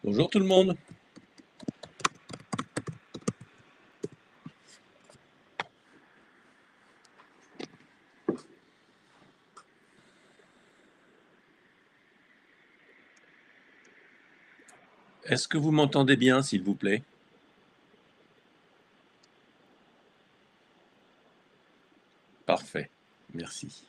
Bonjour tout le monde. Est-ce que vous m'entendez bien, s'il vous plaît? Parfait, merci.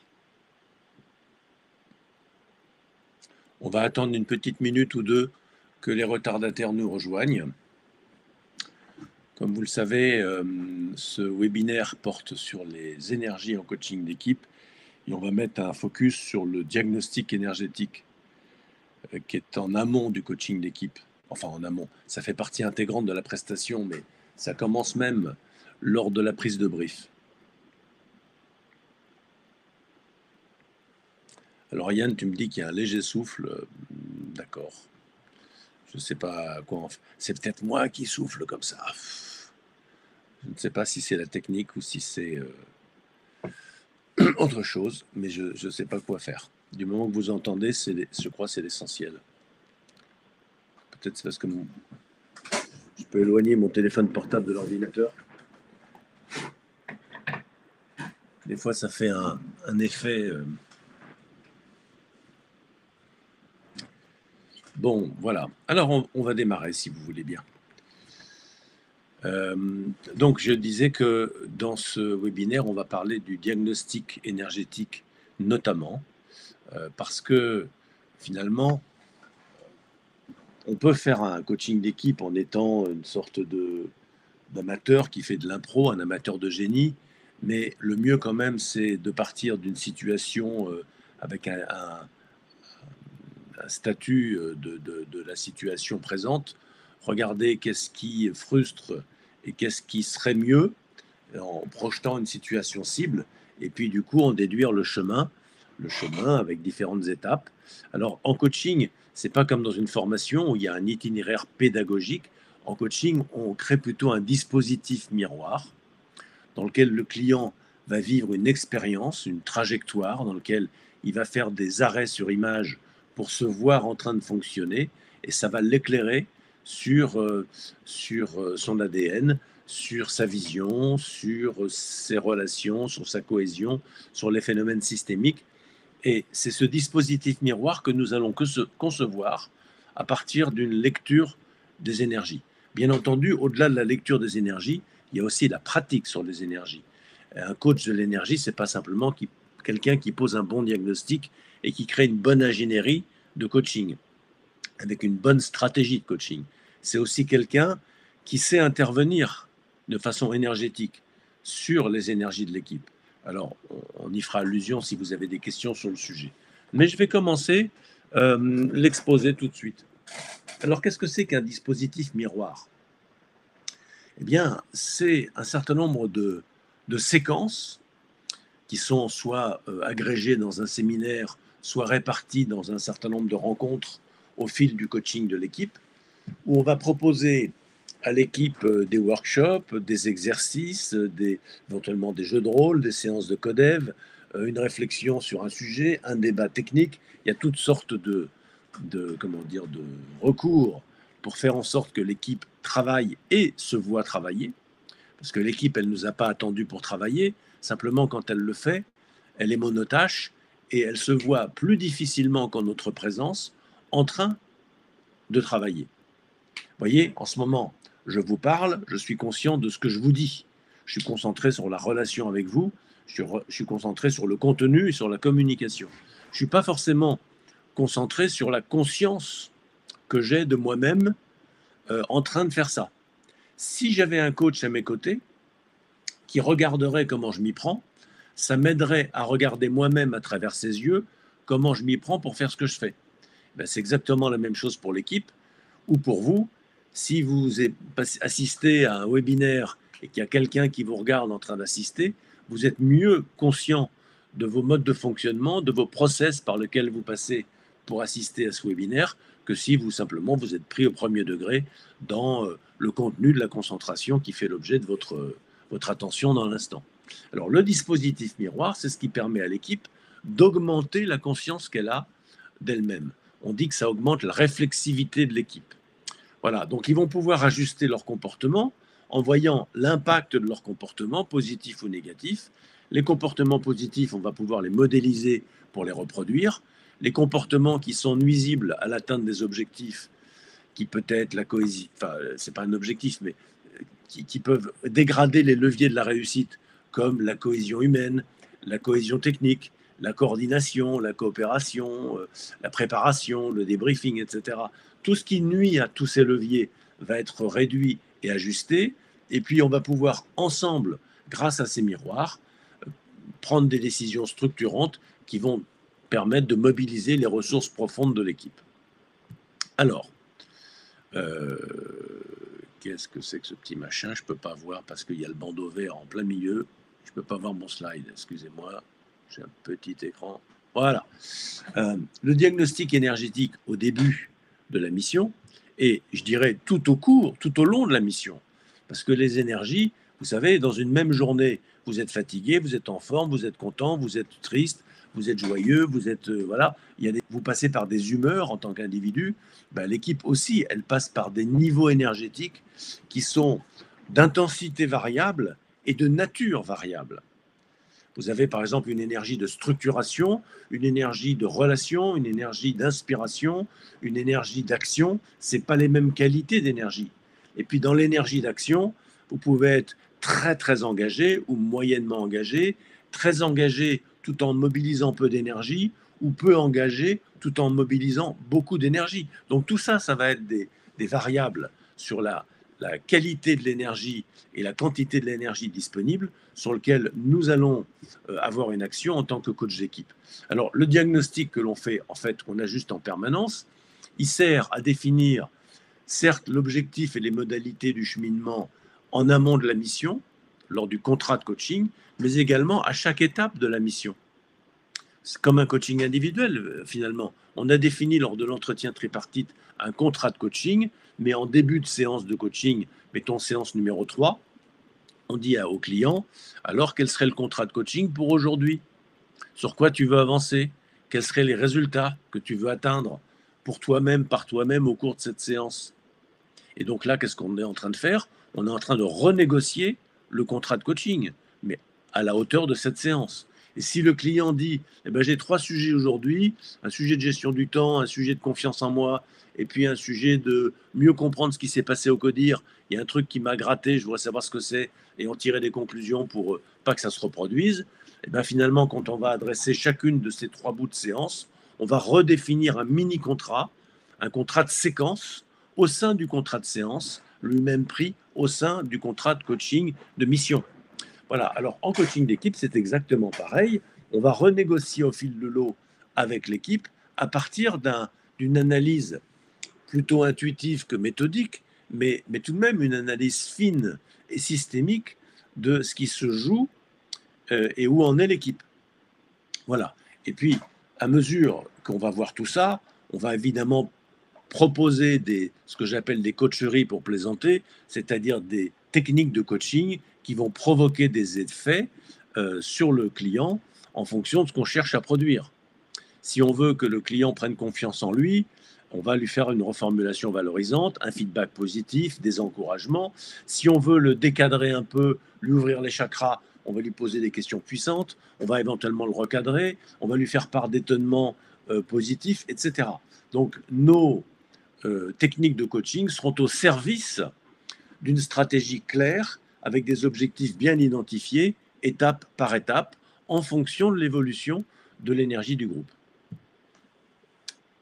On va attendre une petite minute ou deux que les retardataires nous rejoignent. Comme vous le savez, ce webinaire porte sur les énergies en coaching d'équipe et on va mettre un focus sur le diagnostic énergétique qui est en amont du coaching d'équipe. Enfin, en amont, ça fait partie intégrante de la prestation, mais ça commence même lors de la prise de brief. Alors Yann, tu me dis qu'il y a un léger souffle, d'accord. Je ne sais pas quoi en faire. C'est peut-être moi qui souffle comme ça. Je ne sais pas si c'est la technique ou si c'est autre chose, mais je ne sais pas quoi faire. Du moment que vous entendez, je crois que c'est l'essentiel. Peut-être c'est parce que je peux éloigner mon téléphone portable de l'ordinateur. Des fois, ça fait un effet. Bon, voilà. Alors, on va démarrer si vous voulez bien. Donc, je disais que dans ce webinaire, on va parler du diagnostic énergétique notamment, parce que finalement, on peut faire un coaching d'équipe en étant une sorte d'amateur qui fait de l'impro, un amateur de génie, mais le mieux quand même, c'est de partir d'une situation avec un statut de la situation présente, regarder qu'est-ce qui frustre et qu'est-ce qui serait mieux en projetant une situation cible, et puis du coup en déduire le chemin avec différentes étapes. Alors en coaching, c'est pas comme dans une formation où il y a un itinéraire pédagogique. En coaching, on crée plutôt un dispositif miroir dans lequel le client va vivre une expérience, une trajectoire, dans lequel il va faire des arrêts sur image pour se voir en train de fonctionner, et ça va l'éclairer sur son ADN, sur sa vision, sur ses relations, sur sa cohésion, sur les phénomènes systémiques. Et c'est ce dispositif miroir que nous allons concevoir à partir d'une lecture des énergies. Bien entendu, au-delà de la lecture des énergies, il y a aussi la pratique sur les énergies. Un coach de l'énergie, c'est pas simplement quelqu'un qui pose un bon diagnostic et qui crée une bonne ingénierie de coaching, avec une bonne stratégie de coaching. C'est aussi quelqu'un qui sait intervenir de façon énergétique sur les énergies de l'équipe. Alors, on y fera allusion si vous avez des questions sur le sujet. Mais je vais commencer l'exposé tout de suite. Alors, qu'est-ce que c'est qu'un dispositif miroir? Eh bien, c'est un certain nombre de séquences qui sont soit agrégées dans un séminaire, soit réparties dans un certain nombre de rencontres au fil du coaching de l'équipe, où on va proposer à l'équipe des workshops, des exercices, éventuellement des jeux de rôle, des séances de codev, une réflexion sur un sujet, un débat technique. Il y a toutes sortes de recours pour faire en sorte que l'équipe travaille et se voit travailler. Parce que l'équipe, elle ne nous a pas attendus pour travailler. Simplement, quand elle le fait, elle est monotache et elle se voit plus difficilement qu'en notre présence en train de travailler. Vous voyez, en ce moment, je vous parle, je suis conscient de ce que je vous dis. Je suis concentré sur la relation avec vous, je suis concentré sur le contenu et sur la communication. Je ne suis pas forcément concentré sur la conscience que j'ai de moi-même en train de faire ça. Si j'avais un coach à mes côtés qui regarderait comment je m'y prends, ça m'aiderait à regarder moi-même à travers ses yeux comment je m'y prends pour faire ce que je fais. Ben, c'est exactement la même chose pour l'équipe ou pour vous. Si vous assistez à un webinaire et qu'il y a quelqu'un qui vous regarde en train d'assister, vous êtes mieux conscient de vos modes de fonctionnement, de vos process par lesquels vous passez pour assister à ce webinaire, que si vous simplement vous êtes pris au premier degré dans le contenu de la concentration qui fait l'objet de votre attention dans l'instant. Alors le dispositif miroir, c'est ce qui permet à l'équipe d'augmenter la conscience qu'elle a d'elle-même. On dit que ça augmente la réflexivité de l'équipe. Voilà, donc ils vont pouvoir ajuster leur comportement en voyant l'impact de leur comportement, positif ou négatif. Les comportements positifs, on va pouvoir les modéliser pour les reproduire. Les comportements qui sont nuisibles à l'atteinte des objectifs, qui peut être la cohésion, enfin, c'est pas un objectif, mais qui peuvent dégrader les leviers de la réussite, comme la cohésion humaine, la cohésion technique, la coordination, la coopération, la préparation, le débriefing, etc. Tout ce qui nuit à tous ces leviers va être réduit et ajusté. Et puis, on va pouvoir ensemble, grâce à ces miroirs, prendre des décisions structurantes qui vont permettre de mobiliser les ressources profondes de l'équipe. Alors, qu'est-ce que c'est que ce petit machin? Je ne peux pas voir parce qu'il y a le bandeau vert en plein milieu. Je ne peux pas voir mon slide, excusez-moi. J'ai un petit écran. Voilà. Le diagnostic énergétique au début de la mission et je dirais tout au long de la mission. Parce que les énergies, vous savez, dans une même journée, vous êtes fatigué, vous êtes en forme, vous êtes content, vous êtes triste, vous êtes joyeux, vous êtes voilà, vous passez par des humeurs en tant qu'individu. Ben, l'équipe aussi, elle passe par des niveaux énergétiques qui sont d'intensité variable et de nature variable. Vous avez par exemple une énergie de structuration, une énergie de relation, une énergie d'inspiration, une énergie d'action. Ce n'est pas les mêmes qualités d'énergie. Et puis dans l'énergie d'action, vous pouvez être très très engagé ou moyennement engagé, très engagé tout en mobilisant peu d'énergie ou peu engagé tout en mobilisant beaucoup d'énergie. Donc tout ça, ça va être des variables sur la qualité de l'énergie et la quantité de l'énergie disponible sur lequel nous allons avoir une action en tant que coach d'équipe. Alors, le diagnostic que l'on fait, en fait, qu'on ajuste en permanence, il sert à définir, certes, l'objectif et les modalités du cheminement en amont de la mission, lors du contrat de coaching, mais également à chaque étape de la mission. C'est comme un coaching individuel, finalement. On a défini lors de l'entretien tripartite un contrat de coaching, mais en début de séance de coaching, mettons séance numéro 3, on dit au client, alors quel serait le contrat de coaching pour aujourd'hui? Sur quoi tu veux avancer? Quels seraient les résultats que tu veux atteindre pour toi-même, par toi-même au cours de cette séance? Et donc là, qu'est-ce qu'on est en train de faire? On est en train de renégocier le contrat de coaching, mais à la hauteur de cette séance. Et si le client dit, eh ben, j'ai 3 sujets aujourd'hui, un sujet de gestion du temps, un sujet de confiance en moi, et puis un sujet de mieux comprendre ce qui s'est passé au CODIR, il y a un truc qui m'a gratté, je voudrais savoir ce que c'est, et en tirer des conclusions pour pas que ça se reproduise, et ben finalement, quand on va adresser chacune de ces 3 bouts de séance, on va redéfinir un mini-contrat, un contrat de séquence, au sein du contrat de séance, lui-même pris au sein du contrat de coaching de mission. Voilà, alors en coaching d'équipe, c'est exactement pareil. On va renégocier au fil de l'eau avec l'équipe à partir d'une analyse plutôt intuitive que méthodique, mais tout de même une analyse fine et systémique de ce qui se joue et où en est l'équipe. Voilà. Et puis, à mesure qu'on va voir tout ça, on va évidemment proposer ce que j'appelle des coacheries pour plaisanter, c'est-à-dire des techniques de coaching qui vont provoquer des effets sur le client en fonction de ce qu'on cherche à produire. Si on veut que le client prenne confiance en lui, on va lui faire une reformulation valorisante, un feedback positif, des encouragements. Si on veut le décadrer un peu, lui ouvrir les chakras, on va lui poser des questions puissantes, on va éventuellement le recadrer, on va lui faire part d'étonnements positifs, etc. Donc nos techniques de coaching seront au service d'une stratégie claire avec des objectifs bien identifiés, étape par étape, en fonction de l'évolution de l'énergie du groupe.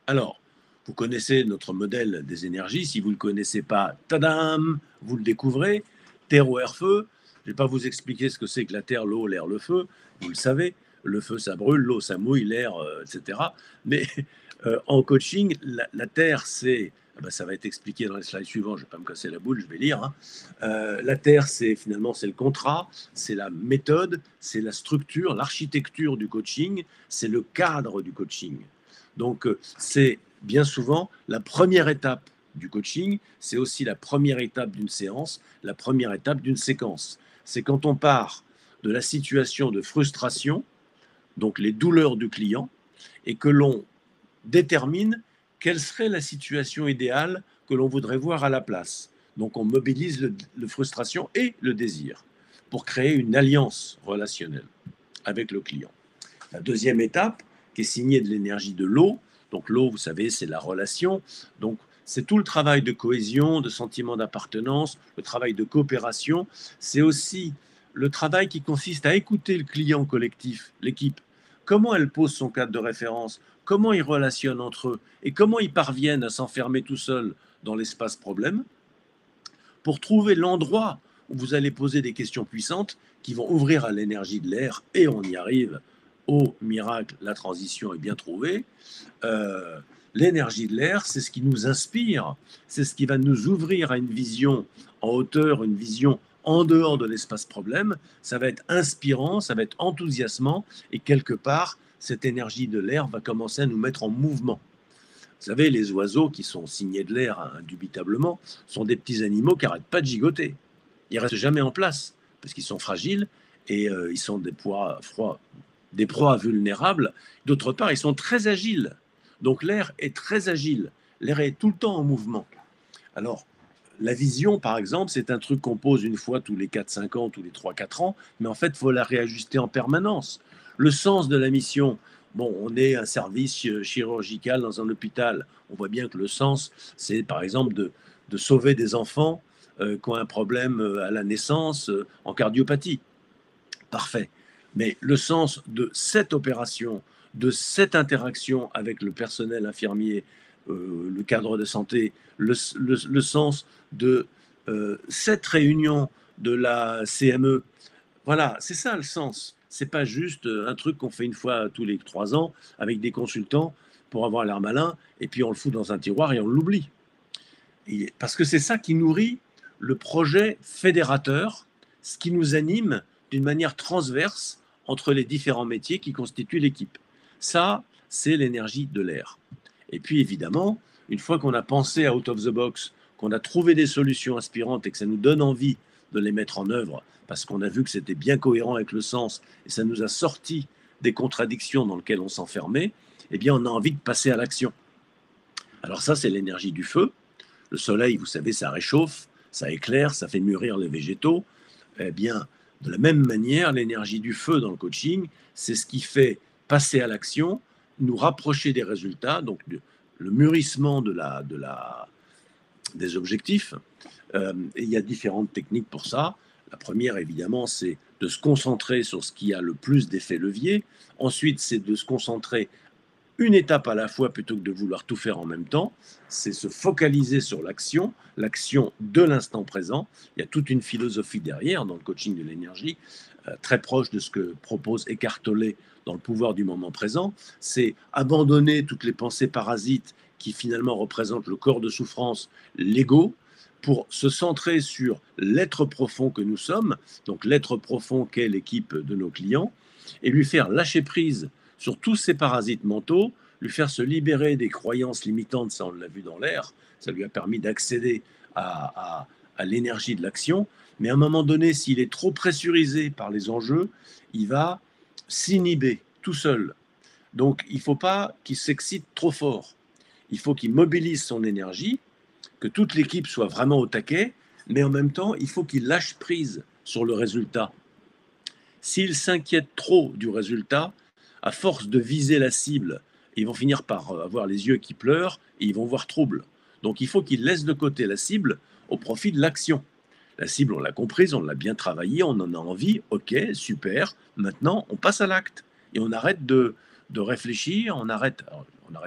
Alors, vous connaissez notre modèle des énergies. Si vous ne le connaissez pas, tadam, vous le découvrez. Terre, eau, air, feu. Je ne vais pas vous expliquer ce que c'est que la terre, l'eau, l'air, le feu. Vous le savez. Le feu, ça brûle. L'eau, ça mouille. L'air, etc. Mais en coaching, la terre, c'est... Ben, ça va être expliqué dans les slides suivants. Je ne vais pas me casser la boule, je vais lire. Hein. La terre, c'est finalement c'est le contrat, c'est la méthode, c'est la structure, l'architecture du coaching, c'est le cadre du coaching. Donc, c'est bien souvent la première étape du coaching, c'est aussi la première étape d'une séance, la première étape d'une séquence. C'est quand on part de la situation de frustration, donc les douleurs du client, et que l'on détermine quelle serait la situation idéale que l'on voudrait voir à la place. Donc on mobilise le frustration et le désir pour créer une alliance relationnelle avec le client. La deuxième étape, qui est signée de l'énergie de l'eau, donc l'eau, vous savez, c'est la relation, donc c'est tout le travail de cohésion, de sentiment d'appartenance, le travail de coopération, c'est aussi le travail qui consiste à écouter le client collectif, l'équipe, comment elle pose son cadre de référence, comment ils relationnent entre eux et comment ils parviennent à s'enfermer tout seuls dans l'espace problème pour trouver l'endroit où vous allez poser des questions puissantes qui vont ouvrir à l'énergie de l'air, et on y arrive. Au miracle, la transition est bien trouvée. L'énergie de l'air, c'est ce qui nous inspire, c'est ce qui va nous ouvrir à une vision en hauteur, une vision en dehors de l'espace problème. Ça va être inspirant, ça va être enthousiasmant, et quelque part, cette énergie de l'air va commencer à nous mettre en mouvement. Vous savez, les oiseaux qui sont signés de l'air, indubitablement, sont des petits animaux qui n'arrêtent pas de gigoter. Ils ne restent jamais en place, parce qu'ils sont fragiles, et ils sont des proies vulnérables. D'autre part, ils sont très agiles. Donc l'air est très agile. L'air est tout le temps en mouvement. Alors, la vision, par exemple, c'est un truc qu'on pose une fois tous les 4-5 ans, tous les 3-4 ans, mais en fait, il faut la réajuster en permanence. Le sens de la mission, bon, on est un service chirurgical dans un hôpital. On voit bien que le sens, c'est par exemple de sauver des enfants qui ont un problème à la naissance en cardiopathie. Parfait. Mais le sens de cette opération, de cette interaction avec le personnel infirmier, le cadre de santé, le sens de cette réunion de la CME, voilà, c'est ça le sens. C'est pas juste un truc qu'on fait une fois tous les 3 ans avec des consultants pour avoir l'air malin, et puis on le fout dans un tiroir et on l'oublie. Parce que c'est ça qui nourrit le projet fédérateur, ce qui nous anime d'une manière transverse entre les différents métiers qui constituent l'équipe. Ça, c'est l'énergie de l'air. Et puis évidemment, une fois qu'on a pensé à out of the box, qu'on a trouvé des solutions inspirantes et que ça nous donne envie de les mettre en œuvre, parce qu'on a vu que c'était bien cohérent avec le sens et ça nous a sorti des contradictions dans lesquelles on s'enfermait, eh bien on a envie de passer à l'action. Alors ça, c'est l'énergie du feu. Le soleil, vous savez, ça réchauffe, ça éclaire, ça fait mûrir les végétaux. Eh bien, de la même manière, l'énergie du feu dans le coaching, c'est ce qui fait passer à l'action, nous rapprocher des résultats, donc le mûrissement des objectifs. Et il y a différentes techniques pour ça. La première, évidemment, c'est de se concentrer sur ce qui a le plus d'effet levier. Ensuite, c'est de se concentrer une étape à la fois plutôt que de vouloir tout faire en même temps. C'est se focaliser sur l'action de l'instant présent. Il y a toute une philosophie derrière dans le coaching de l'énergie, très proche de ce que propose Eckhart Tolle dans le pouvoir du moment présent. C'est abandonner toutes les pensées parasites qui finalement représentent le corps de souffrance, l'ego, pour se centrer sur l'être profond que nous sommes, donc l'être profond qu'est l'équipe de nos clients, et lui faire lâcher prise sur tous ces parasites mentaux, lui faire se libérer des croyances limitantes, ça on l'a vu dans l'air, ça lui a permis d'accéder à l'énergie de l'action, mais à un moment donné, s'il est trop pressurisé par les enjeux, il va s'inhiber tout seul. Donc il ne faut pas qu'il s'excite trop fort, il faut qu'il mobilise son énergie, que toute l'équipe soit vraiment au taquet, mais en même temps, il faut qu'il lâche prise sur le résultat. S'il s'inquiète trop du résultat, à force de viser la cible, ils vont finir par avoir les yeux qui pleurent et ils vont voir trouble. Donc il faut qu'ils laissent de côté la cible au profit de l'action. La cible, on l'a comprise, on l'a bien travaillée, on en a envie, ok, super, maintenant on passe à l'acte. Et on arrête de réfléchir, on arrête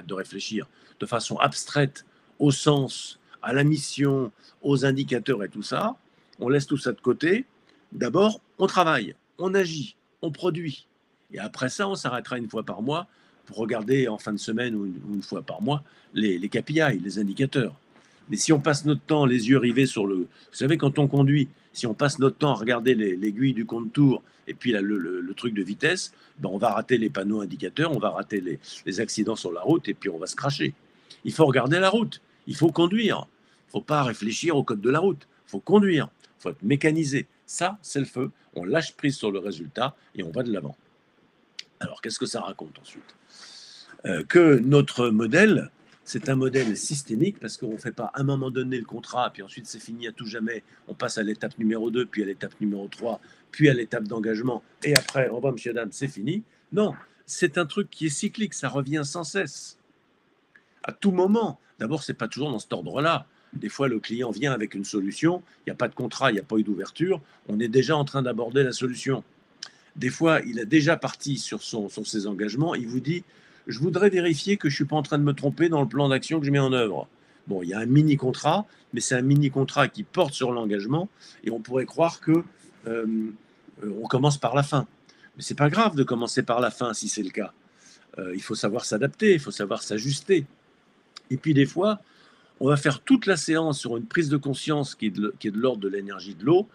de réfléchir de façon abstraite au sens, à la mission, aux indicateurs et tout ça. On laisse tout ça de côté. D'abord, on travaille, on agit, on produit. Et après ça, on s'arrêtera une fois par mois pour regarder en fin de semaine ou une fois par mois les KPI, les indicateurs. Mais si on passe notre temps les yeux rivés sur le... Vous savez, quand on conduit, si on passe notre temps à regarder l'aiguille du compte-tour et puis le truc de vitesse, ben on va rater les panneaux indicateurs, on va rater les accidents sur la route et puis on va se cracher. Il faut regarder la route, il faut conduire. Il ne faut pas réfléchir au code de la route, il faut conduire, il faut être mécanisé. Ça, c'est le feu. On lâche prise sur le résultat et on va de l'avant. Alors, qu'est-ce que ça raconte ensuite ? Que notre modèle, c'est un modèle systémique parce qu'on ne fait pas à un moment donné le contrat, puis ensuite c'est fini à tout jamais. On passe à l'étape numéro 2, puis à l'étape numéro 3, puis à l'étape d'engagement, et après, au revoir, monsieur, dame, c'est fini. Non, c'est un truc qui est cyclique, ça revient sans cesse, à tout moment. D'abord, c'est pas toujours dans cet ordre-là. Des fois, le client vient avec une solution, il n'y a pas de contrat, il n'y a pas eu d'ouverture, on est déjà en train d'aborder la solution. Des fois, il a déjà parti sur ses engagements, il vous dit, je voudrais vérifier que je ne suis pas en train de me tromper dans le plan d'action que je mets en œuvre. Bon, il y a un mini-contrat, mais c'est un mini-contrat qui porte sur l'engagement, et on pourrait croire que on commence par la fin. Mais c'est pas grave de commencer par la fin si c'est le cas. Il faut savoir s'adapter, il faut savoir s'ajuster. Et puis des fois, on va faire toute la séance sur une prise de conscience qui est de l'ordre de l'énergie de l'eau,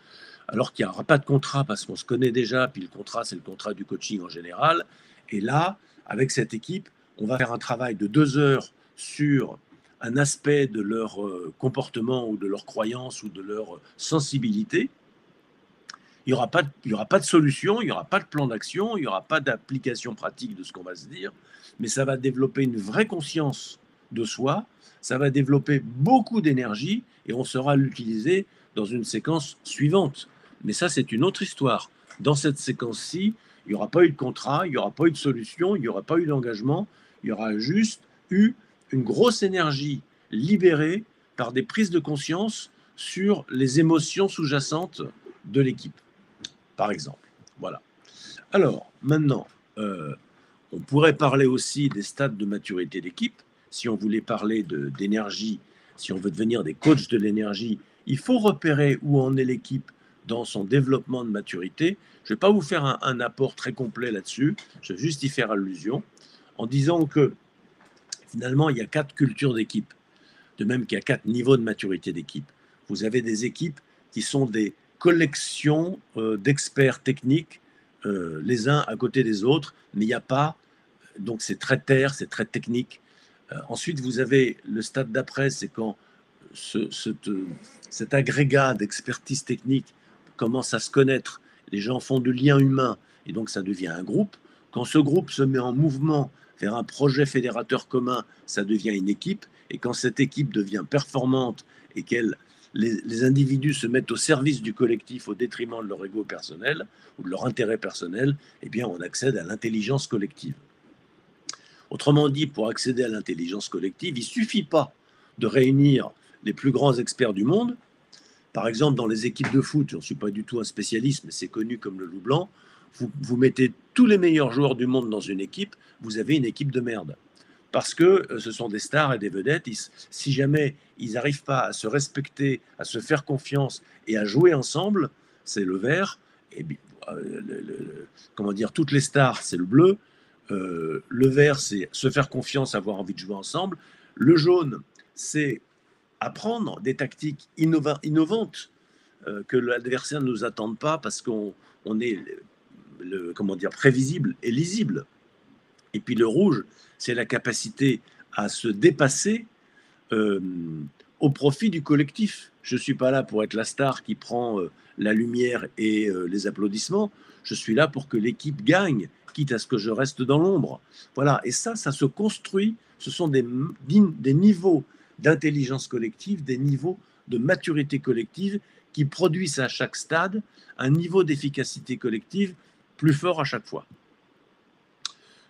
alors qu'il n'y aura pas de contrat parce qu'on se connaît déjà, puis le contrat, c'est le contrat du coaching en général. Et là, avec cette équipe, on va faire un travail de 2 heures sur un aspect de leur comportement ou de leur croyance ou de leur sensibilité. Il n'y aura pas de solution, il n'y aura pas de plan d'action, il n'y aura pas d'application pratique de ce qu'on va se dire, mais ça va développer une vraie conscience de soi, ça va développer beaucoup d'énergie et on saura l'utiliser dans une séquence suivante. Mais ça, c'est une autre histoire. Dans cette séquence-ci, il n'y aura pas eu de contrat, il n'y aura pas eu de solution, il n'y aura pas eu d'engagement, il y aura juste eu une grosse énergie libérée par des prises de conscience sur les émotions sous-jacentes de l'équipe, par exemple. Voilà. Alors, maintenant, on pourrait parler aussi des stades de maturité d'équipe. Si on voulait parler d'énergie, si on veut devenir des coachs de l'énergie, il faut repérer où en est l'équipe dans son développement de maturité. Je ne vais pas vous faire un apport très complet là-dessus, je vais juste y faire allusion en disant que finalement, il y a 4 cultures d'équipe, de même qu'il y a 4 niveaux de maturité d'équipe. Vous avez des équipes qui sont des collections d'experts techniques, les uns à côté des autres, mais il n'y a pas, donc c'est très terre, c'est très technique. Ensuite, vous avez le stade d'après, c'est quand cet agrégat d'expertise technique commence à se connaître, les gens font du lien humain, et donc ça devient un groupe. Quand ce groupe se met en mouvement vers un projet fédérateur commun, ça devient une équipe, et quand cette équipe devient performante et les individus se mettent au service du collectif au détriment de leur ego personnel ou de leur intérêt personnel, eh bien on accède à l'intelligence collective. Autrement dit, pour accéder à l'intelligence collective, il ne suffit pas de réunir les plus grands experts du monde. Par exemple, dans les équipes de foot, je ne suis pas du tout un spécialiste, mais c'est connu comme le loup blanc, vous mettez tous les meilleurs joueurs du monde dans une équipe, vous avez une équipe de merde. Parce que ce sont des stars et des vedettes, si jamais ils n'arrivent pas à se respecter, à se faire confiance et à jouer ensemble, c'est le vert, et comment dire, toutes les stars, c'est le bleu, le vert, c'est se faire confiance, avoir envie de jouer ensemble. Le jaune, c'est apprendre des tactiques innovantes que l'adversaire ne nous attende pas parce qu'on est comment dire, prévisible et lisible. Et puis le rouge, c'est la capacité à se dépasser au profit du collectif. Je ne suis pas là pour être la star qui prend la lumière et les applaudissements. Je suis là pour que l'équipe gagne, quitte à ce que je reste dans l'ombre. Voilà, et ça se construit. Ce sont des niveaux d'intelligence collective, des niveaux de maturité collective qui produisent à chaque stade un niveau d'efficacité collective plus fort à chaque fois.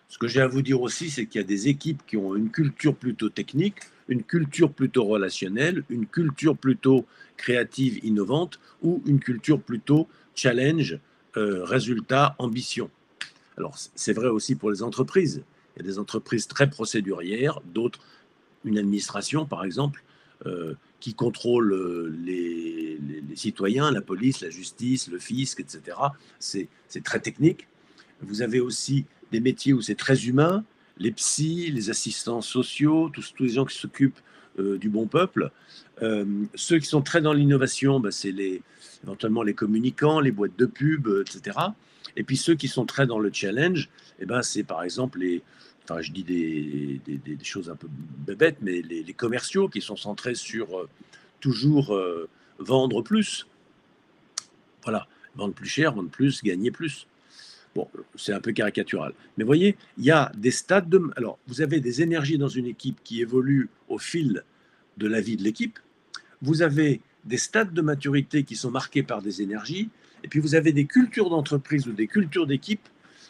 Ce que j'ai à vous dire aussi, c'est qu'il y a des équipes qui ont une culture plutôt technique, une culture plutôt relationnelle, une culture plutôt créative, innovante, ou une culture plutôt challenge, résultat, ambition. Alors, c'est vrai aussi pour les entreprises. Il y a des entreprises très procédurières, d'autres, une administration, par exemple, qui contrôle les citoyens, la police, la justice, le fisc, etc. C'est très technique. Vous avez aussi des métiers où c'est très humain, les psys, les assistants sociaux, tous les gens qui s'occupent du bon peuple. Ceux qui sont très dans l'innovation, c'est éventuellement les communicants, les boîtes de pub, etc. Et puis ceux qui sont très dans le challenge, c'est par exemple enfin je dis des choses un peu bêtes, mais les commerciaux qui sont centrés sur toujours vendre plus. Voilà, vendre plus cher, vendre plus, gagner plus. Bon, c'est un peu caricatural. Mais voyez, il y a des stades de... Alors, vous avez des énergies dans une équipe qui évoluent au fil de la vie de l'équipe. Vous avez des stades de maturité qui sont marqués par des énergies. Et puis, vous avez des cultures d'entreprise ou des cultures d'équipe.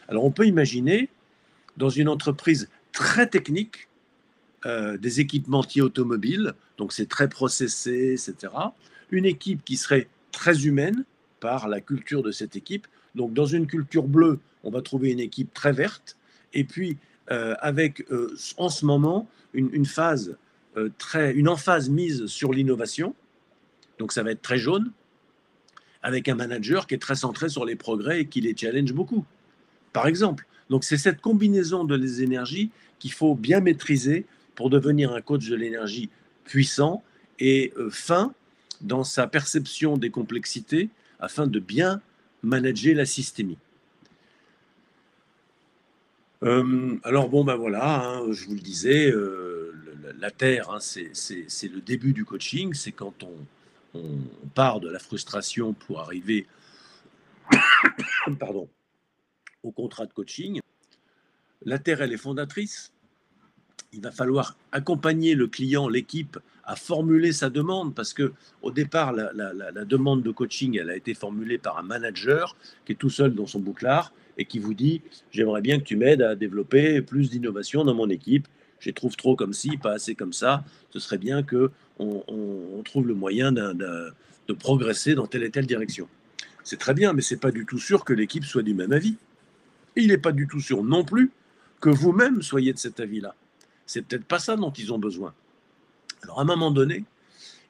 Alors, on peut imaginer, dans une entreprise très technique, des équipementiers automobiles, donc c'est très processé, etc. Une équipe qui serait très humaine par la culture de cette équipe. Donc dans une culture bleue, on va trouver une équipe très verte. Et puis avec en ce moment une phase une emphase mise sur l'innovation. Donc ça va être très jaune, avec un manager qui est très centré sur les progrès et qui les challenge beaucoup, par exemple. Donc c'est cette combinaison de les énergies qu'il faut bien maîtriser pour devenir un coach de l'énergie puissant et fin dans sa perception des complexités afin de bien manager la systémie. Alors bon, ben voilà, hein, je vous le disais, la Terre, hein, c'est le début du coaching, c'est quand on part de la frustration pour arriver pardon, au contrat de coaching. La Terre, elle est fondatrice. Il va falloir accompagner le client, l'équipe, à formuler sa demande, parce que au départ, la demande de coaching, elle a été formulée par un manager qui est tout seul dans son bouclard et qui vous dit: j'aimerais bien que tu m'aides à développer plus d'innovation dans mon équipe. Je les trouve trop comme ci, pas assez comme ça. Ce serait bien que on trouve le moyen de progresser dans telle et telle direction. C'est très bien, mais c'est pas du tout sûr que l'équipe soit du même avis. Et il n'est pas du tout sûr non plus que vous-même soyez de cet avis-là. C'est peut-être pas ça dont ils ont besoin. Alors à un moment donné,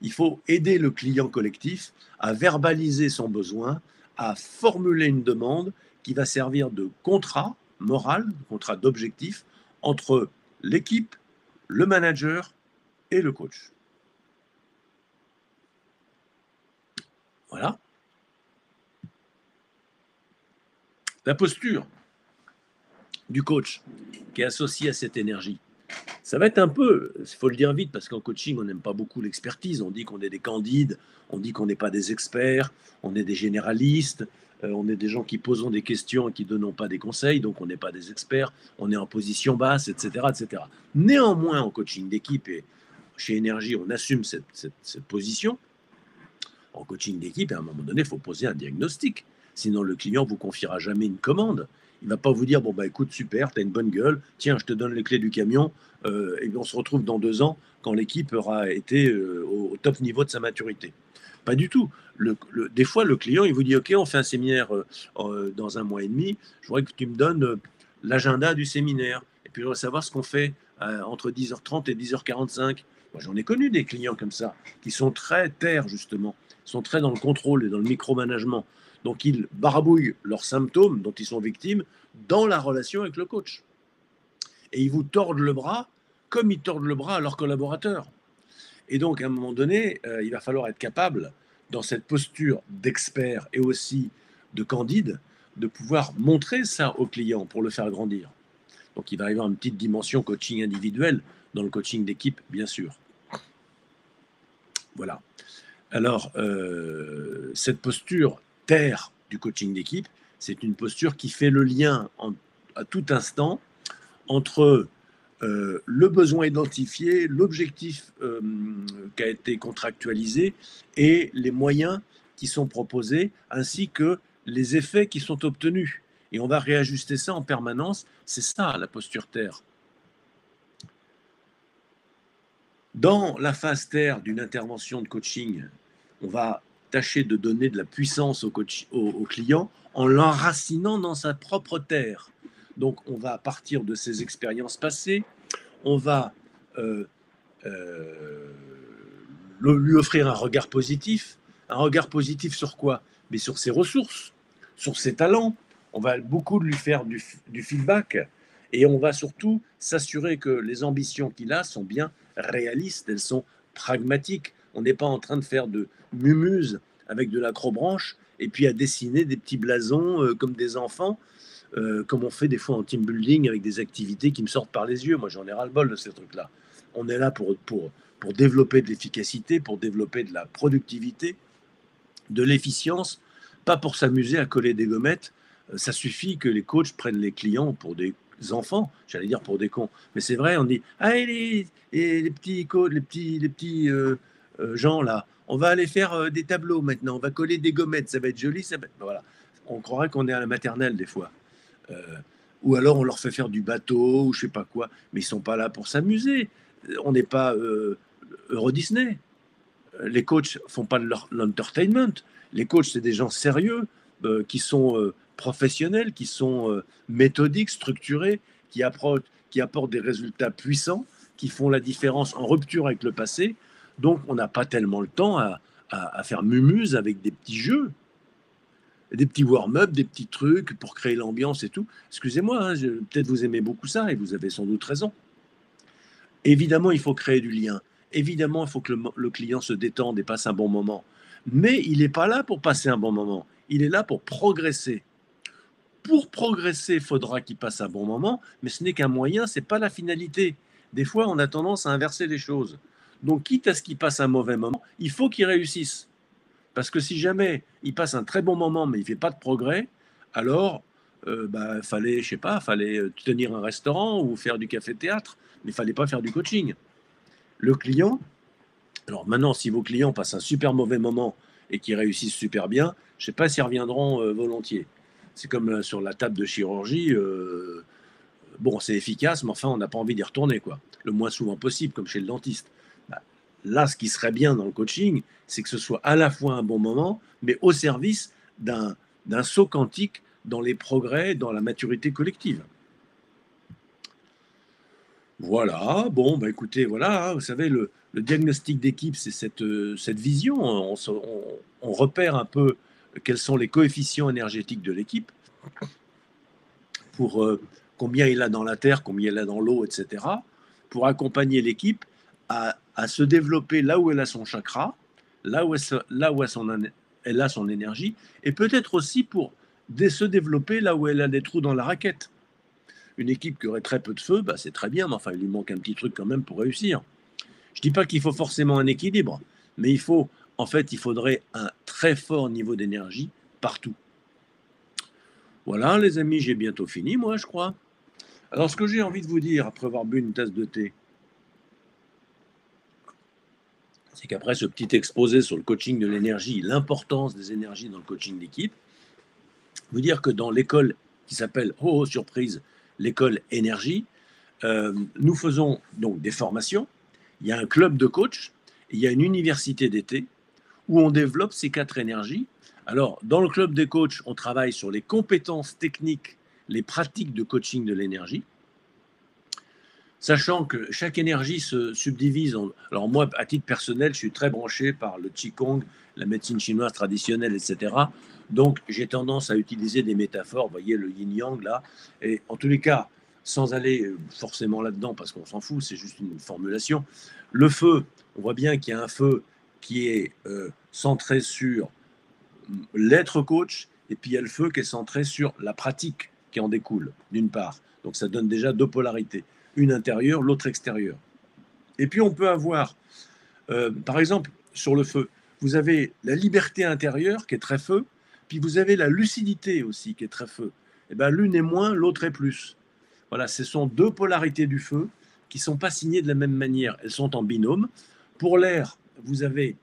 il faut aider le client collectif à verbaliser son besoin, à formuler une demande qui va servir de contrat moral, contrat d'objectif entre l'équipe, le manager et le coach. Voilà. La posture du coach qui est associée à cette énergie, ça va être un peu, il faut le dire vite, parce qu'en coaching, on n'aime pas beaucoup l'expertise. On dit qu'on est des candides, on dit qu'on n'est pas des experts, on est des généralistes, on est des gens qui posent des questions et qui ne donnent pas des conseils, donc on n'est pas des experts, on est en position basse, etc. etc. Néanmoins, en coaching d'équipe et chez Énergie, on assume cette position. En coaching d'équipe, à un moment donné, il faut poser un diagnostic. Sinon, le client ne vous confiera jamais une commande. Il ne va pas vous dire, bon, bah écoute, super, tu as une bonne gueule, tiens, je te donne les clés du camion, et on se retrouve dans 2 ans quand l'équipe aura été au top niveau de sa maturité. Pas du tout. Des fois, le client, il vous dit, OK, on fait un séminaire dans 1 mois et demi, je voudrais que tu me donnes l'agenda du séminaire. Et puis, je voudrais savoir ce qu'on fait entre 10h30 et 10h45. Moi, j'en ai connu des clients comme ça, qui sont très terres, justement, sont très dans le contrôle et dans le micromanagement. Donc, ils barbouillent leurs symptômes dont ils sont victimes dans la relation avec le coach. Et ils vous tordent le bras comme ils tordent le bras à leurs collaborateurs. Et donc, à un moment donné, il va falloir être capable, dans cette posture d'expert et aussi de candide, de pouvoir montrer ça au client pour le faire grandir. Donc, il va y avoir une petite dimension coaching individuel dans le coaching d'équipe, bien sûr. Voilà. Alors, cette posture terre du coaching d'équipe, c'est une posture qui fait le lien à tout instant entre le besoin identifié, l'objectif qui a été contractualisé et les moyens qui sont proposés, ainsi que les effets qui sont obtenus. Et on va réajuster ça en permanence. C'est ça, la posture terre. Dans la phase terre d'une intervention de coaching, on va tâcher de donner de la puissance au client en l'enracinant dans sa propre terre. Donc, on va partir de ses expériences passées, on va lui offrir un regard positif. Un regard positif sur quoi? Mais sur ses ressources, sur ses talents. On va beaucoup lui faire du feedback et on va surtout s'assurer que les ambitions qu'il a sont bien réalistes, elles sont pragmatiques. On n'est pas en train de faire de mumuse avec de l'acrobranche et puis à dessiner des petits blasons comme des enfants, comme on fait des fois en team building avec des activités qui me sortent par les yeux. Moi, j'en ai ras-le-bol de ces trucs-là. On est là pour développer de l'efficacité, pour développer de la productivité, de l'efficience, pas pour s'amuser à coller des gommettes Ça suffit que les coachs prennent les clients pour des enfants, j'allais dire pour des cons. Mais c'est vrai, on dit, ah, les petits coachs, gens là, on va aller faire des tableaux maintenant, on va coller des gommettes, ça va être joli. Voilà. On croirait qu'on est à la maternelle des fois. Euh, ou alors on leur fait faire du bateau ou je sais pas quoi, mais ils sont pas là pour s'amuser. On n'est pas Euro Disney. Les coachs font pas de l'entertainment. Les coachs, c'est des gens sérieux, qui sont professionnels, qui sont méthodiques, structurés, qui apportent des résultats puissants, qui font la différence en rupture avec le passé. Donc, on n'a pas tellement le temps à faire mumuse avec des petits jeux, des petits warm-up, des petits trucs pour créer l'ambiance et tout. Excusez-moi, hein, peut-être vous aimez beaucoup ça et vous avez sans doute raison. Évidemment, il faut créer du lien. Évidemment, il faut que le client se détende et passe un bon moment. Mais il n'est pas là pour passer un bon moment. Il est là pour progresser. Pour progresser, il faudra qu'il passe un bon moment, mais ce n'est qu'un moyen, ce n'est pas la finalité. Des fois, on a tendance à inverser les choses. Donc, quitte à ce qu'il passe un mauvais moment, il faut qu'il réussisse. Parce que si jamais il passe un très bon moment, mais il ne fait pas de progrès, alors, fallait, je sais pas, fallait tenir un restaurant ou faire du café-théâtre, mais il fallait pas faire du coaching. Le client, alors maintenant, si vos clients passent un super mauvais moment et qu'ils réussissent super bien, je ne sais pas s'ils reviendront volontiers. C'est comme sur la table de chirurgie, bon, c'est efficace, mais enfin, on n'a pas envie d'y retourner, quoi. Le moins souvent possible, comme chez le dentiste. Bah, là, ce qui serait bien dans le coaching, c'est que ce soit à la fois un bon moment, mais au service d'un saut quantique dans les progrès, dans la maturité collective. Voilà, bon, bah écoutez, voilà, hein, vous savez, le diagnostic d'équipe, c'est cette vision. On repère un peu quels sont les coefficients énergétiques de l'équipe pour combien il a dans la terre, combien il a dans l'eau, etc., pour accompagner l'équipe à se développer là où elle a son chakra, là où elle a son énergie, et peut-être aussi pour se développer là où elle a des trous dans la raquette. Une équipe qui aurait très peu de feu, bah, c'est très bien, mais enfin, il lui manque un petit truc quand même pour réussir. Je ne dis pas qu'il faut forcément un équilibre, mais il faudrait un très fort niveau d'énergie partout. Voilà, les amis, j'ai bientôt fini, moi, je crois. Alors, ce que j'ai envie de vous dire, après avoir bu une tasse de thé, c'est qu'après ce petit exposé sur le coaching de l'énergie, l'importance des énergies dans le coaching d'équipe, vous dire que dans l'école qui s'appelle, oh, surprise, l'école énergie, nous faisons donc des formations. Il y a un club de coach, il y a une université d'été où on développe ces 4 énergies. Alors, dans le club des coachs, on travaille sur les compétences techniques, les pratiques de coaching de l'énergie, sachant que chaque énergie se subdivise en... Alors moi, à titre personnel, je suis très branché par le Qigong, la médecine chinoise traditionnelle, etc. Donc, j'ai tendance à utiliser des métaphores, vous voyez, le yin-yang, là. Et en tous les cas, sans aller forcément là-dedans, parce qu'on s'en fout, c'est juste une formulation. Le feu, on voit bien qu'il y a un feu qui est centré sur l'être coach, et puis il y a le feu qui est centré sur la pratique qui en découle, d'une part. Donc ça donne déjà 2 polarités, une intérieure, l'autre extérieure. Et puis on peut avoir, par exemple, sur le feu, vous avez la liberté intérieure qui est très feu, puis vous avez la lucidité aussi qui est très feu. Et bien l'une est moins, l'autre est plus. Voilà, ce sont 2 polarités du feu qui ne sont pas signées de la même manière. Elles sont en binôme. Pour l'air, vous avez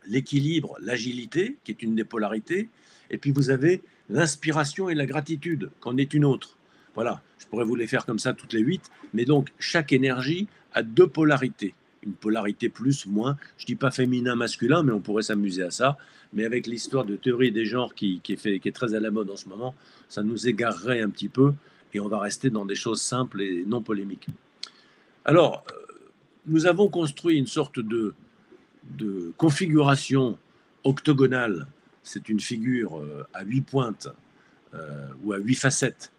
l'équilibre, l'agilité, qui est une des polarités, et puis vous avez l'inspiration et la gratitude, qu'en est une autre. Voilà, je pourrais vous les faire comme ça toutes les 8, mais donc chaque énergie a 2 polarités. Une polarité plus, moins. Je ne dis pas féminin, masculin, mais on pourrait s'amuser à ça. Mais avec l'histoire de théorie des genres qui est très à la mode en ce moment, ça nous égarerait un petit peu et on va rester dans des choses simples et non polémiques. Alors, nous avons construit une sorte de configuration octogonale. C'est une figure à 8 pointes ou à 8 facettes,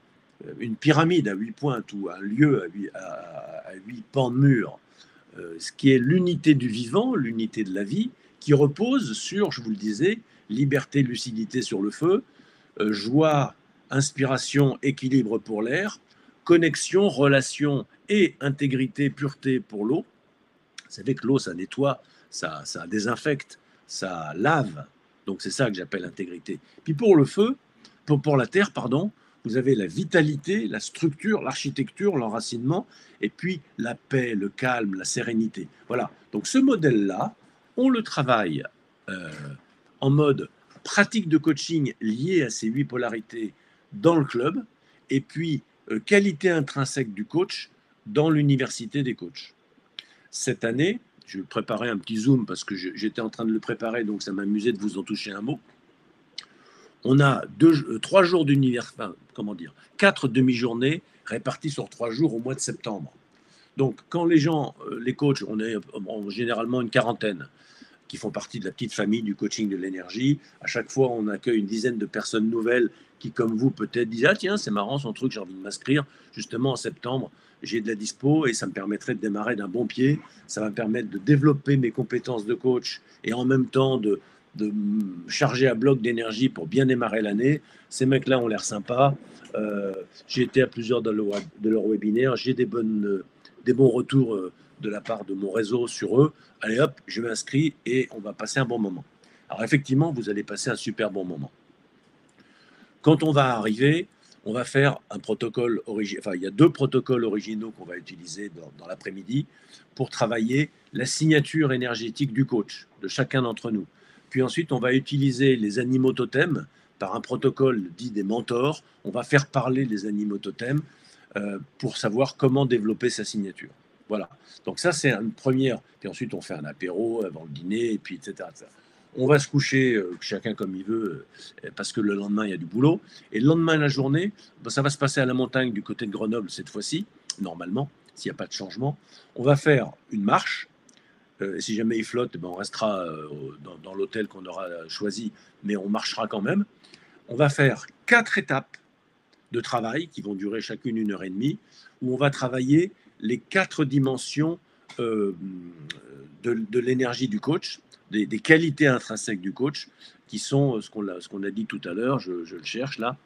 une pyramide à 8 pointes ou un lieu à 8 pans de mur, ce qui est l'unité du vivant, l'unité de la vie, qui repose sur, je vous le disais, liberté, lucidité sur le feu, joie, inspiration, équilibre pour l'air, connexion, relation et intégrité, pureté pour l'eau. Vous savez que l'eau, ça nettoie, ça désinfecte, ça lave. Donc c'est ça que j'appelle intégrité. Puis pour le feu, pour la Terre, pardon, vous avez la vitalité, la structure, l'architecture, l'enracinement, et puis la paix, le calme, la sérénité. Voilà. Donc ce modèle-là, on le travaille euh, en mode pratique de coaching liée à ces 8 polarités dans le club, et puis qualité intrinsèque du coach dans l'université des coachs. Cette année, je vais préparer un petit zoom parce que j'étais en train de le préparer, donc ça m'amusait de vous en toucher un mot. On a 3 jours d'univers, enfin, comment dire, 4 demi-journées réparties sur 3 jours au mois de septembre. Donc, quand les gens, les coachs, on est généralement une quarantaine qui font partie de la petite famille du coaching de l'énergie. À chaque fois, on accueille une dizaine de personnes nouvelles qui, comme vous, peut-être disent « Ah tiens, c'est marrant son truc, j'ai envie de m'inscrire. Justement, en septembre, j'ai de la dispo et ça me permettrait de démarrer d'un bon pied. Ça va me permettre de développer mes compétences de coach et en même temps de me charger à bloc d'énergie pour bien démarrer l'année. Ces mecs-là ont l'air sympas. J'ai été à plusieurs de leurs webinaires. J'ai des bons retours de la part de mon réseau sur eux. Allez hop, je m'inscris et on va passer un bon moment. Alors effectivement, vous allez passer un super bon moment. Quand on va arriver, on va faire un protocole original. Enfin, il y a 2 protocoles originaux qu'on va utiliser dans l'après-midi pour travailler la signature énergétique du coach, de chacun d'entre nous. Puis ensuite, on va utiliser les animaux totems par un protocole dit des mentors. On va faire parler les animaux totems pour savoir comment développer sa signature. Voilà. Donc ça, c'est une première. Puis ensuite, on fait un apéro avant le dîner, et puis etc. On va se coucher chacun comme il veut, parce que le lendemain, il y a du boulot. Et le lendemain, la journée, ça va se passer à la montagne du côté de Grenoble cette fois-ci, normalement, s'il n'y a pas de changement. On va faire une marche. Et si jamais il flotte, on restera dans l'hôtel qu'on aura choisi, mais on marchera quand même. On va faire 4 étapes de travail qui vont durer chacune 1h30, où on va travailler les 4 dimensions de l'énergie du coach, des qualités intrinsèques du coach, qui sont ce qu'on a dit tout à l'heure, je le cherche là,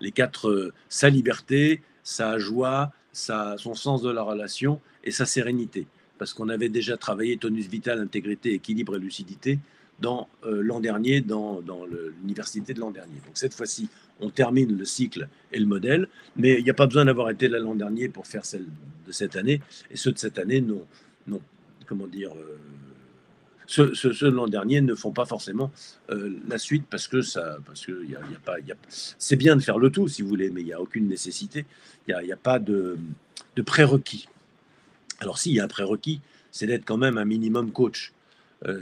les 4, sa liberté, sa joie, son sens de la relation et sa sérénité. Parce qu'on avait déjà travaillé tonus vital, intégrité, équilibre et lucidité l'an dernier, dans l'université de l'an dernier. Donc cette fois-ci, on termine le cycle et le modèle, mais il n'y a pas besoin d'avoir été là l'an dernier pour faire celle de cette année. Et ceux de cette année comment dire, ceux de l'an dernier ne font pas forcément la suite parce que c'est bien de faire le tout si vous voulez, mais il n'y a aucune nécessité. Il n'y a pas de prérequis. Alors s'il y a un prérequis, c'est d'être quand même un minimum coach.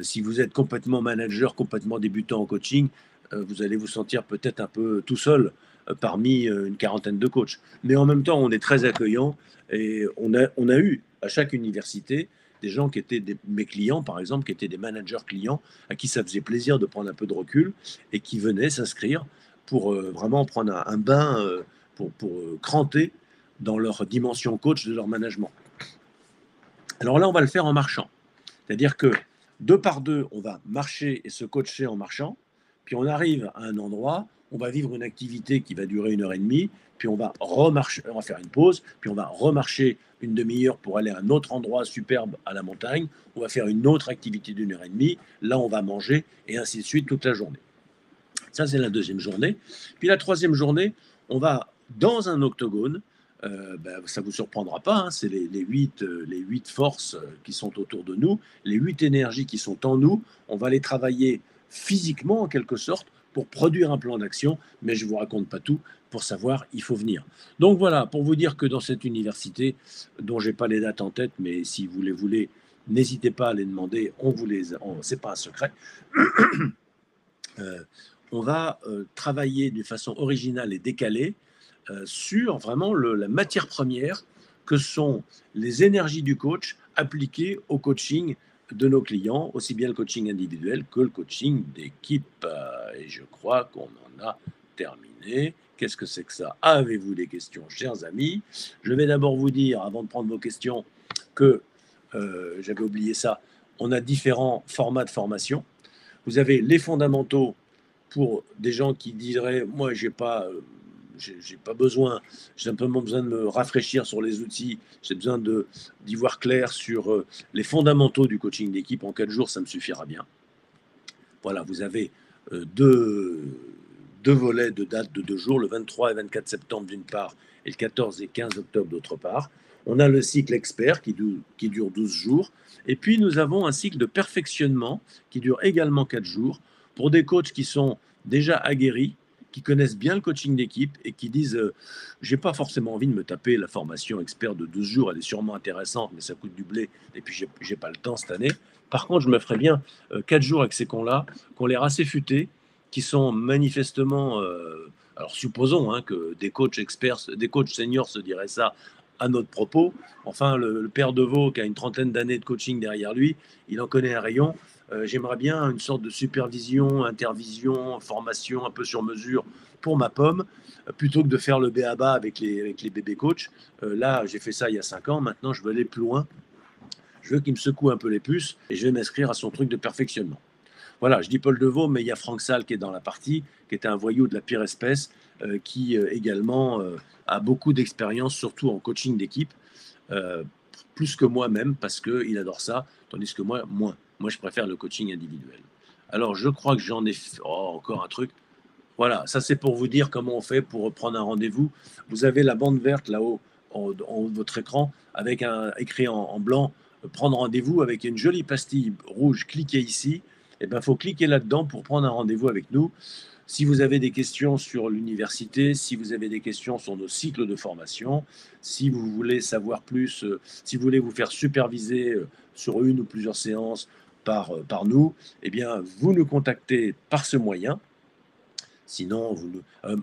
Si vous êtes complètement manager, complètement débutant en coaching, vous allez vous sentir peut-être un peu tout seul parmi une quarantaine de coachs. Mais en même temps, on est très accueillant et on a eu à chaque université des gens qui étaient mes clients, par exemple, qui étaient des managers clients, à qui ça faisait plaisir de prendre un peu de recul et qui venaient s'inscrire pour vraiment prendre un bain, pour cranter dans leur dimension coach de leur management. Alors là, on va le faire en marchant. C'est-à-dire que 2 par 2, on va marcher et se coacher en marchant. Puis on arrive à un endroit, on va vivre une activité qui va durer 1h30. Puis on va remarcher, on va faire une pause. Puis on va remarcher une demi-heure pour aller à un autre endroit superbe à la montagne. On va faire une autre activité d'1h30. Là, on va manger et ainsi de suite toute la journée. Ça, c'est la 2e journée. Puis la 3e journée, on va dans un octogone. Ça ne vous surprendra pas, hein, c'est les 8 forces qui sont autour de nous, les 8 énergies qui sont en nous. On va les travailler physiquement, en quelque sorte, pour produire un plan d'action, mais je ne vous raconte pas tout. Pour savoir, il faut venir. Donc voilà, pour vous dire que dans cette université, dont je n'ai pas les dates en tête, mais si vous les voulez, n'hésitez pas à les demander, c'est pas un secret. On va travailler d'une façon originale et décalée sur vraiment la matière première que sont les énergies du coach appliquées au coaching de nos clients, aussi bien le coaching individuel que le coaching d'équipe. Et je crois qu'on en a terminé. Qu'est-ce que c'est que ça? Avez-vous des questions, chers amis? Je vais d'abord vous dire, avant de prendre vos questions, que j'avais oublié ça, on a différents formats de formation. Vous avez les fondamentaux pour des gens qui diraient, moi, j'ai pas besoin, j'ai simplement besoin de me rafraîchir sur les outils, j'ai besoin d'y voir clair sur les fondamentaux du coaching d'équipe. En 4 jours, ça me suffira bien. Voilà, vous avez deux deux volets de date de 2 jours, le 23 et 24 septembre d'une part, et le 14 et 15 octobre d'autre part. On a le cycle expert qui dure 12 jours. Et puis, nous avons un cycle de perfectionnement qui dure également 4 jours pour des coachs qui sont déjà aguerris, qui connaissent bien le coaching d'équipe et qui disent j'ai pas forcément envie de me taper la formation expert de 12 jours, elle est sûrement intéressante, mais ça coûte du blé et puis j'ai pas le temps cette année. Par contre, je me ferais bien 4 jours avec ces cons-là, qui ont l'air assez futés, qui sont manifestement. Alors, supposons que des coachs experts, des coachs seniors se diraient ça à notre propos. Enfin, le père de Vaux, qui a une trentaine d'années de coaching derrière lui, il en connaît un rayon. J'aimerais bien une sorte de supervision, intervision, formation un peu sur mesure pour ma pomme, plutôt que de faire le b.a.-ba avec les bébés coachs. Là, j'ai fait ça il y a 5 ans. Maintenant, je veux aller plus loin. Je veux qu'il me secoue un peu les puces et je vais m'inscrire à son truc de perfectionnement. Voilà, je dis Paul Devaux, mais il y a Franck Salle qui est dans la partie, qui était un voyou de la pire espèce, qui également a beaucoup d'expérience, surtout en coaching d'équipe, plus que moi-même, parce qu'il adore ça, tandis que moi, moins. Moi, je préfère le coaching individuel. Alors, je crois que j'en ai fait... encore un truc. Voilà, ça c'est pour vous dire comment on fait pour prendre un rendez-vous. Vous avez la bande verte là-haut en haut de votre écran, avec écrit en blanc, prendre rendez-vous avec une jolie pastille rouge. Cliquez ici. Eh ben, faut cliquer là-dedans pour prendre un rendez-vous avec nous. Si vous avez des questions sur l'université, si vous avez des questions sur nos cycles de formation, si vous voulez savoir plus, si vous voulez vous faire superviser sur une ou plusieurs séances par nous, eh bien, vous nous contactez par ce moyen. Sinon,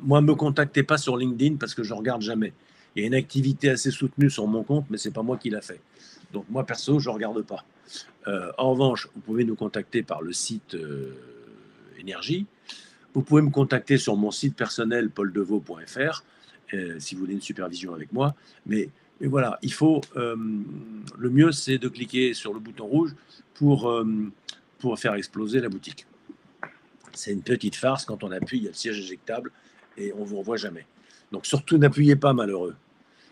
moi, ne me contactez pas sur LinkedIn parce que je ne regarde jamais. Il y a une activité assez soutenue sur mon compte, mais ce n'est pas moi qui l'a fait. Donc, moi, perso, je ne regarde pas. En revanche, vous pouvez nous contacter par le site Énergie. Vous pouvez me contacter sur mon site personnel pauldevaux.fr si vous voulez une supervision avec moi. Mais voilà, il faut. Le mieux, c'est de cliquer sur le bouton rouge pour faire exploser la boutique. C'est une petite farce. Quand on appuie, il y a le siège éjectable et on ne vous revoit jamais. Donc surtout, n'appuyez pas, malheureux.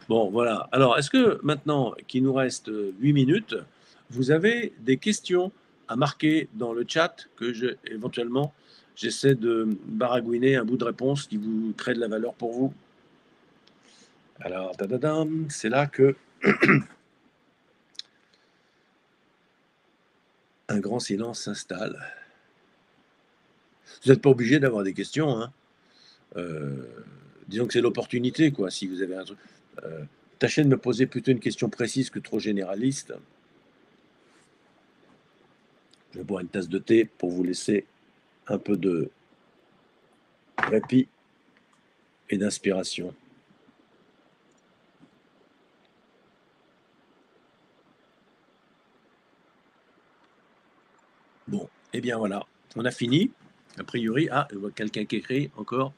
Bon, voilà. Alors, est-ce que maintenant qu'il nous reste 8 minutes, vous avez des questions à marquer dans le chat que éventuellement j'essaie de baragouiner un bout de réponse qui vous crée de la valeur pour vous? Alors, c'est là que un grand silence s'installe. Vous n'êtes pas obligé d'avoir des questions, hein. Disons que c'est l'opportunité, quoi. Si vous avez un truc, tâchez de me poser plutôt une question précise que trop généraliste. Je vais boire une tasse de thé pour vous laisser un peu de répit et d'inspiration. Bon, et bien voilà, on a fini. A priori, je vois quelqu'un qui écrit encore.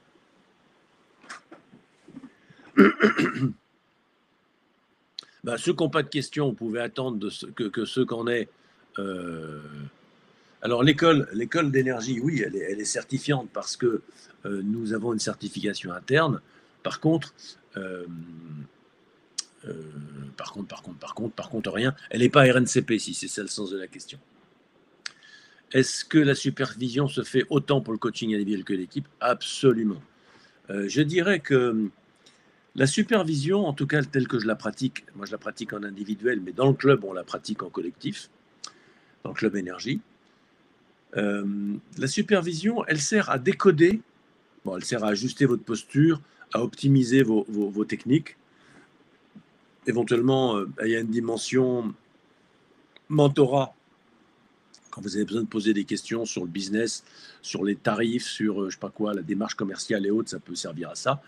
Ceux qui n'ont pas de questions, vous pouvez attendre que ceux qu'on ait. Alors l'école d'énergie, oui, elle est certifiante parce que nous avons une certification interne. Par contre, rien. Elle n'est pas RNCP, si c'est ça le sens de la question. Est-ce que la supervision se fait autant pour le coaching individuel que l'équipe? Absolument. Je dirais que la supervision, en tout cas telle que je la pratique, moi je la pratique en individuel, mais dans le club, on la pratique en collectif, dans le club énergie. La supervision, elle sert à décoder, elle sert à ajuster votre posture, à optimiser vos techniques. Éventuellement, il y a une dimension mentorat. Quand vous avez besoin de poser des questions sur le business, sur les tarifs, sur je sais pas quoi, la démarche commerciale et autres, ça peut servir à ça.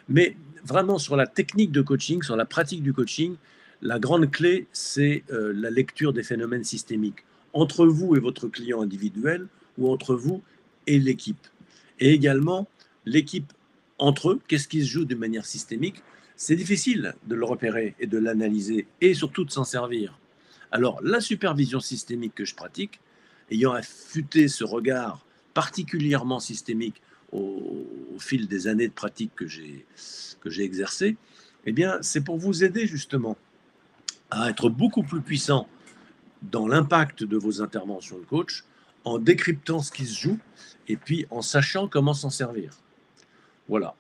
Mais vraiment sur la technique de coaching, sur la pratique du coaching, la grande clé, c'est la lecture des phénomènes systémiques entre vous et votre client individuel ou entre vous et l'équipe. Et également, l'équipe entre eux, qu'est-ce qui se joue de manière systémique? C'est difficile de le repérer et de l'analyser et surtout de s'en servir. Alors, la supervision systémique que je pratique, ayant affûté ce regard particulièrement systémique au fil des années de pratique que j'ai exercé, eh bien, c'est pour vous aider justement à être beaucoup plus puissant dans l'impact de vos interventions de coach, en décryptant ce qui se joue et puis en sachant comment s'en servir. Voilà.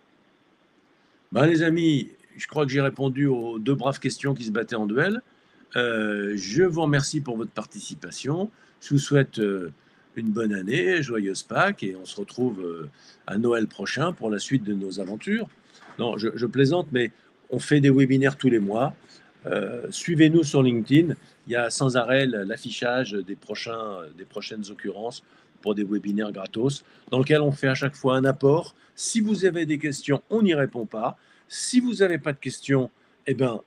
Ben, les amis, je crois que j'ai répondu aux deux braves questions qui se battaient en duel. Je vous remercie pour votre participation. Je vous souhaite une bonne année, joyeuse Pâques, et on se retrouve à Noël prochain pour la suite de nos aventures. Non, je plaisante, mais on fait des webinaires tous les mois. Suivez-nous sur LinkedIn. Il y a sans arrêt l'affichage des prochaines occurrences pour des webinaires gratos, dans lequel on fait à chaque fois un apport. Si vous avez des questions, on n'y répond pas. Si vous n'avez pas de questions, eh bien,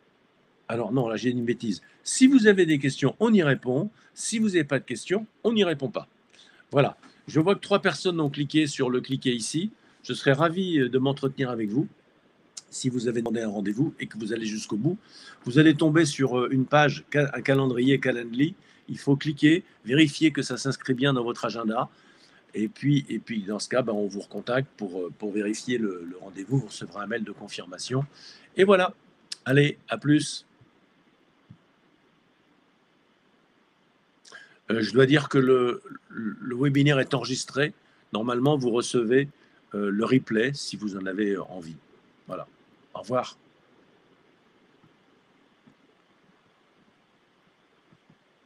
alors non, là j'ai une bêtise. Si vous avez des questions, on y répond. Si vous n'avez pas de questions, on n'y répond pas. Voilà. Je vois que 3 personnes ont cliqué sur le cliquer ici. Je serais ravi de m'entretenir avec vous. Si vous avez demandé un rendez-vous et que vous allez jusqu'au bout, vous allez tomber sur une page, un calendrier Calendly. Il faut cliquer, vérifier que ça s'inscrit bien dans votre agenda. Et puis dans ce cas, ben, on vous recontacte pour vérifier le rendez-vous. Vous recevrez un mail de confirmation. Et voilà. Allez, à plus. Je dois dire que le webinaire est enregistré. Normalement, vous recevez le replay si vous en avez envie. Voilà. Au revoir.